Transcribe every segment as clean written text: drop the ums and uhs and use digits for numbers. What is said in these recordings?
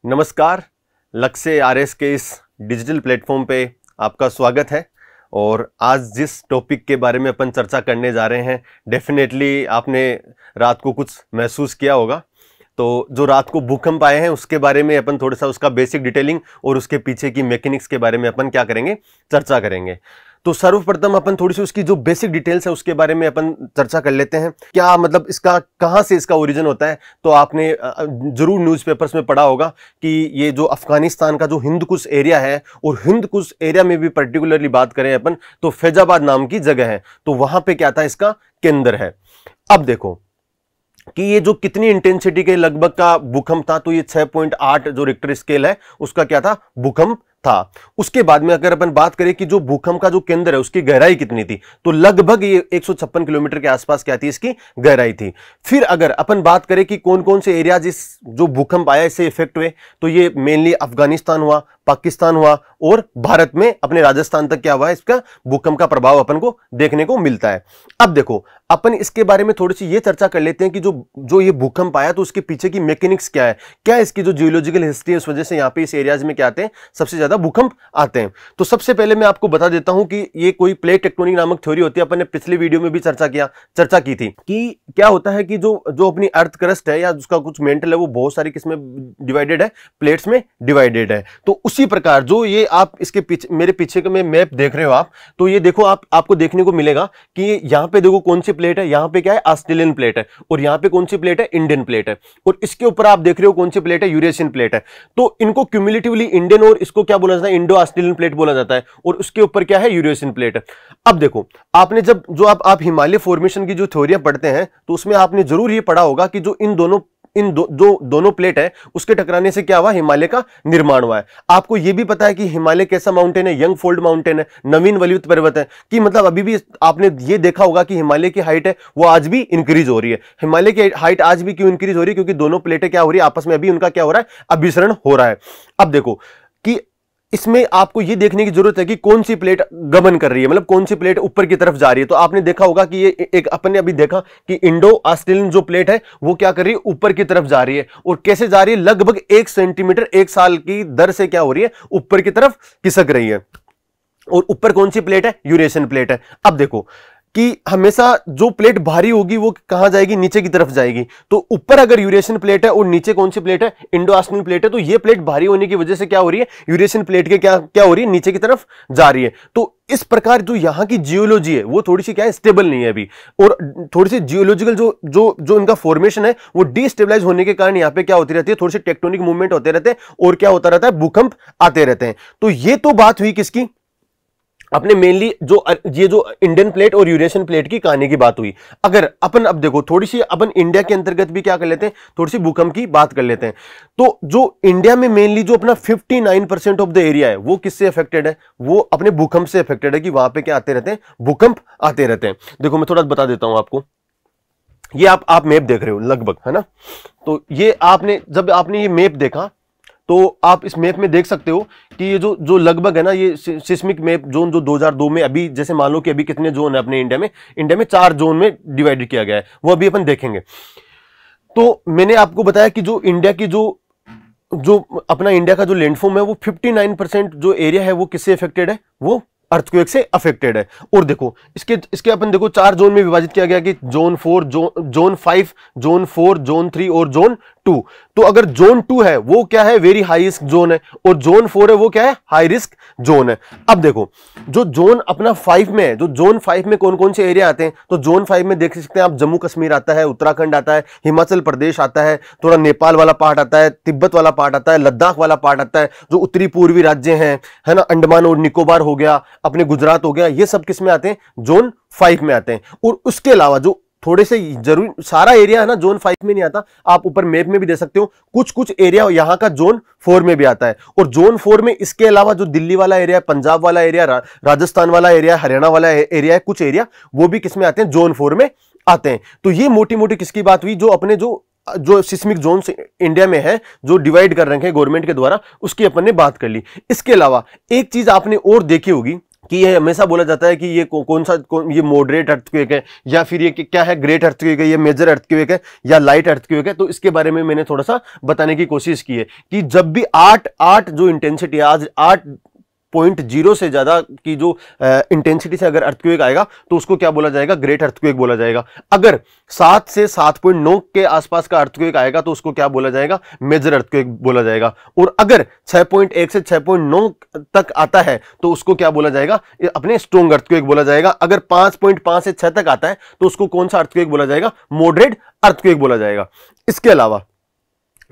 नमस्कार। लक्ष्य आरएस के इस डिजिटल प्लेटफॉर्म पे आपका स्वागत है। और आज जिस टॉपिक के बारे में अपन चर्चा करने जा रहे हैं, डेफिनेटली आपने रात को कुछ महसूस किया होगा। तो जो रात को भूकंप आए हैं उसके बारे में अपन थोड़ा सा उसका बेसिक डिटेलिंग और उसके पीछे की मैकेनिक्स के बारे में अपन क्या करेंगे, चर्चा करेंगे। तो सर्वप्रथम अपन थोड़ी सी उसकी जो बेसिक डिटेल्स है उसके बारे में अपन चर्चा कर लेते हैं। क्या मतलब इसका कहां से इसका ओरिजिन होता है। तो आपने जरूर न्यूज़पेपर्स में पढ़ा होगा कि ये जो अफगानिस्तान का जो हिंद कुश एरिया है, और हिंद कुश एरिया में भी पर्टिकुलरली बात करें अपन तो फैजाबाद नाम की जगह है, तो वहां पे क्या था, इसका केंद्र है। अब देखो कि ये जो कितनी इंटेंसिटी के लगभग का भूकंप था, तो ये 6.8 जो रिक्टर स्केल है उसका क्या था, भूकंप था। उसके बाद में अगर अपन बात करें कि जो भूकंप का जो केंद्र है उसकी गहराई कितनी थी, तो लगभग ये 156 किलोमीटर के आसपास क्या थी, इसकी गहराई थी। फिर अगर अपन बात करें कि कौन कौन से एरिया जिस जो भूकंप आया इससे इफेक्ट हुए, तो ये मेनली अफगानिस्तान हुआ, पाकिस्तान हुआ, और भारत में अपने राजस्थान तक क्या हुआ है, इसका भूकंप का प्रभाव अपन को देखने को मिलता है। अब देखो अपन इसके बारे में थोड़ी सी ये चर्चा कर लेते हैं कि जो ये भूकंप आया तो उसके पीछे की मैकेनिक्स क्या है, क्या इसकी जो जियोलॉजिकल हिस्ट्री है उस वजह से यहाँ पे इस एरियाज में क्या आते हैं, सबसे ज्यादा भूकंप आते हैं। तो सबसे पहले मैं आपको बता देता हूं कि ये कोई प्लेट टेक्टोनिक नामक थ्योरी होती है। अपन ने पिछले वीडियो में भी चर्चा की थी कि क्या होता है कि जो अपनी अर्थ क्रस्ट है या उसका कुछ मेंटल है वो बहुत सारी किस्में डिवाइडेड है, प्लेट्स में डिवाइडेड है। तो उसी प्रकार जो ये आप इसके पीछे मेरे पीछे का मैप देख रहे हो आप, तो ये देखो आपको देखने को मिलेगा कि यहाँ पे देखो कौन सी प्लेट है, यहाँ पे क्या है, ऑस्ट्रेलियन प्लेट है, और यहाँ पे कौन सी प्लेट है, इंडियन प्लेट है, और इसके ऊपर आप देख रहे हो कौन सी प्लेट है, यूरेशियन प्लेट है। तो इनको क्यूमुलेटिवली इंडियन और इसको क्या बोला जाता है, इंडो ऑस्ट्रेलियन प्लेट बोला जाता है, और उसके ऊपर क्या है, यूरेशियन प्लेट है। अब देखो आपने जब जो आप हिमालय फॉर्मेशन की जो थ्योरियां पढ़ते हैं तो उसमें आपने जरूर ये पढ़ा होगा कि जो दोनों प्लेट है उसके टकराने से क्या हुआ, हिमालय का निर्माण हुआ है। आपको यह भी पता है कि हिमालय कैसा माउंटेन है, यंग फोल्ड माउंटेन है, नवीन वलयुक्त पर्वत है, कि मतलब अभी भी आपने ये देखा होगा कि हिमालय की हाइट है वो आज भी इंक्रीज हो रही है। हिमालय की हाइट आज भी क्यों इंक्रीज हो रही है, क्योंकि दोनों प्लेटें क्या हो रही है, आपस में अभी उनका क्या हो रहा है, अभिसरण हो रहा है। अब देखो कि इसमें आपको यह देखने की जरूरत है कि कौन सी प्लेट गमन कर रही है, मतलब कौन सी प्लेट ऊपर की तरफ जा रही है। तो आपने देखा होगा कि ये एक अपन ने अभी देखा कि इंडो ऑस्ट्रेलियन जो प्लेट है वो क्या कर रही है, ऊपर की तरफ जा रही है। और कैसे जा रही है, लगभग 1 सेंटीमीटर 1 साल की दर से क्या हो रही है, ऊपर की तरफ खिसक रही है। और ऊपर कौन सी प्लेट है, यूरेशियन प्लेट है। अब देखो कि हमेशा जो प्लेट भारी होगी वो कहां जाएगी, नीचे की तरफ जाएगी। तो ऊपर अगर यूरेशियन प्लेट है और नीचे कौन सी प्लेट है, इंडो ऑस्ट्रेलियन प्लेट है, तो ये प्लेट भारी होने की वजह से क्या हो रही है, यूरेशियन प्लेट के क्या हो रही है, नीचे की तरफ जा रही है। तो इस प्रकार जो यहां की जियोलॉजी है वो थोड़ी सी क्या है, स्टेबल नहीं है अभी, और थोड़ी सी जियोलॉजिकल जो इनका फॉर्मेशन है वो डिस्टेबलाइज होने के कारण यहां पे क्या होती रहती है, थोड़ी सी टेक्टोनिक मूवमेंट होते रहते हैं, और क्या होता रहता है, भूकंप आते रहते हैं। तो ये तो बात हुई किसकी, अपने मेनली ये जो इंडियन प्लेट और यूरेशियन प्लेट की कहानी की बात हुई। अगर अपन अब देखो थोड़ी सी अपन इंडिया के अंतर्गत भी क्या कर लेते हैं, थोड़ी सी भूकंप की बात कर लेते हैं। तो जो इंडिया में मेनली जो अपना 59% ऑफ द एरिया है वो किससे अफेक्टेड है, वो अपने भूकंप से अफेक्टेड है, कि वहां पे क्या आते रहते हैं, भूकंप आते रहते हैं। देखो मैं थोड़ा बता देता हूं आपको, ये आप मैप देख रहे हो लगभग, है ना। तो ये जब आपने ये मैप देखा तो आप इस मैप में देख सकते हो कि ये जो लगभग है ना, ये सिस्मिक मैप जोन जो 2002 में, अभी जैसे मान लो कि अभी कितने जोन है अपने इंडिया में 4 जोन में डिवाइड किया गया है, वो अभी अपन देखेंगे। तो मैंने आपको बताया कि जो इंडिया की जो अपना इंडिया का जो लैंडफॉर्म है वो 59% जो एरिया है वो किससे अफेक्टेड है, वो अर्थक्वेक से अफेक्टेड है। और देखो इसके अपन देखो 4 जोन में विभाजित किया गया कि जोन 4, जोन 5, जोन 4, जोन 3 और जोन 2। तो अगर जोन 2 है वो क्या है, वेरी हाई रिस्क जोन है, और जोन 4 है वो क्या है, हाई रिस्क जोन है। अब देखो जो जोन अपना 5 में है, जो जोन 5 में कौन कौन से एरिया आते हैं, तो जोन 5 में देख सकते हैं आप, जम्मू कश्मीर आता है, उत्तराखंड आता है, हिमाचल प्रदेश आता है, थोड़ा नेपाल वाला पार्ट आता है, तिब्बत वाला पार्ट आता है, लद्दाख वाला पार्ट आता है, जो उत्तरी पूर्वी राज्य हैं, है ना, अंडमान और निकोबार हो गया, अपने गुजरात हो गया, ये सब किस में आते हैं, जोन 5 में आते हैं। और उसके अलावा जो थोड़े से जरूरी सारा एरिया है ना जोन 5 में नहीं आता, आप ऊपर मैप में भी देख सकते हो, कुछ एरिया यहां का जोन 4 में भी आता है। और जोन 4 में इसके अलावा जो दिल्ली वाला एरिया है, पंजाब वाला एरिया, राजस्थान वाला एरिया, हरियाणा वाला एरिया है, कुछ एरिया वो भी किसमें आते हैं, जोन 4 में आते हैं। तो ये मोटी मोटी किसकी बात हुई, जो अपने जो सिस्मिक जोन इंडिया में है, जो डिवाइड कर रखे हैं गवर्नमेंट के द्वारा, उसकी अपन ने बात कर ली। इसके अलावा एक चीज आपने और देखी होगी कि ये हमेशा बोला जाता है कि ये ये मॉडरेट अर्थक्वेक है, या फिर ये क्या है, ग्रेट अर्थक्वेक है, ये मेजर अर्थक्वेक है, या लाइट अर्थक्वेक है। तो इसके बारे में मैंने थोड़ा सा बताने की कोशिश की है कि जब भी 8 जो इंटेंसिटी है, आज 8.0 से ज्यादा की जो इंटेंसिटी से अगर अर्थक्वेक आएगा तो उसको क्या बोला जाएगा, ग्रेट अर्थक्वेक बोला जाएगा। अगर 7 से 7.9 के आसपास का अर्थक्वेक आएगा तो उसको क्या बोला जाएगा, मेजर अर्थक्वेक बोला जाएगा। और अगर 6.1 से 6.9 तक आता है तो उसको क्या बोला जाएगा, अपने स्ट्रॉन्ग अर्थक्वेक बोला जाएगा। अगर 5.5 से 6 तक आता है तो उसको कौन सा अर्थक्वेक बोला जाएगा, मॉडरेट अर्थक्वेक बोला जाएगा।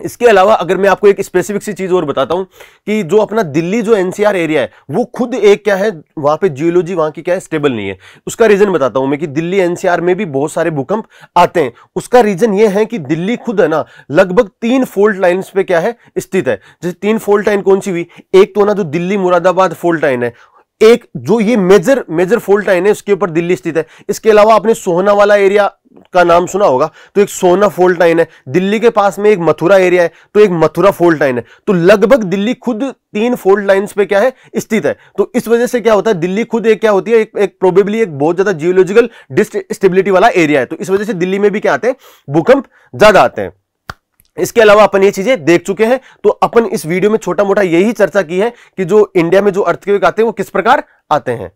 इसके अलावा अगर मैं आपको एक स्पेसिफिक सी चीज और बताता हूं कि जो अपना दिल्ली जो एनसीआर एरिया है वो खुद एक क्या है, वहां पे जियोलॉजी वहां की क्या है, स्टेबल नहीं है। उसका रीजन बताता हूं मैं कि दिल्ली एनसीआर में भी बहुत सारे भूकंप आते हैं। उसका रीजन ये है कि दिल्ली खुद है ना लगभग 3 फॉल्ट लाइंस पे क्या है, स्थित है। जैसे 3 फॉल्ट लाइन कौन सी हुई, एक तो ना जो दिल्ली मुरादाबाद फॉल्ट लाइन है, एक जो ये मेजर फॉल्ट लाइन है उसके ऊपर दिल्ली स्थित है। इसके अलावा आपने सोहना वाला एरिया का नाम सुना होगा, तो एक सोहना फॉल्ट लाइन है। दिल्ली के पास में एक मथुरा एरिया है, तो एक मथुरा फॉल्ट लाइन है। तो लगभग दिल्ली खुद 3 फॉल्ट लाइंस पे क्या है, स्थित है। तो इस वजह से क्या होता है, दिल्ली खुद एक क्या होती है, एक प्रोबेबली एक बहुत ज्यादा जियोलॉजिकल डिस्टेबिलिटी वाला एरिया है। तो इस वजह से दिल्ली में भी क्या आते हैं, भूकंप ज्यादा आते हैं। इसके अलावा अपन ये चीजें देख चुके हैं, तो अपन इस वीडियो में छोटा मोटा यही चर्चा की है कि जो इंडिया में जो अर्थक्वेक आते हैं वो किस प्रकार आते हैं।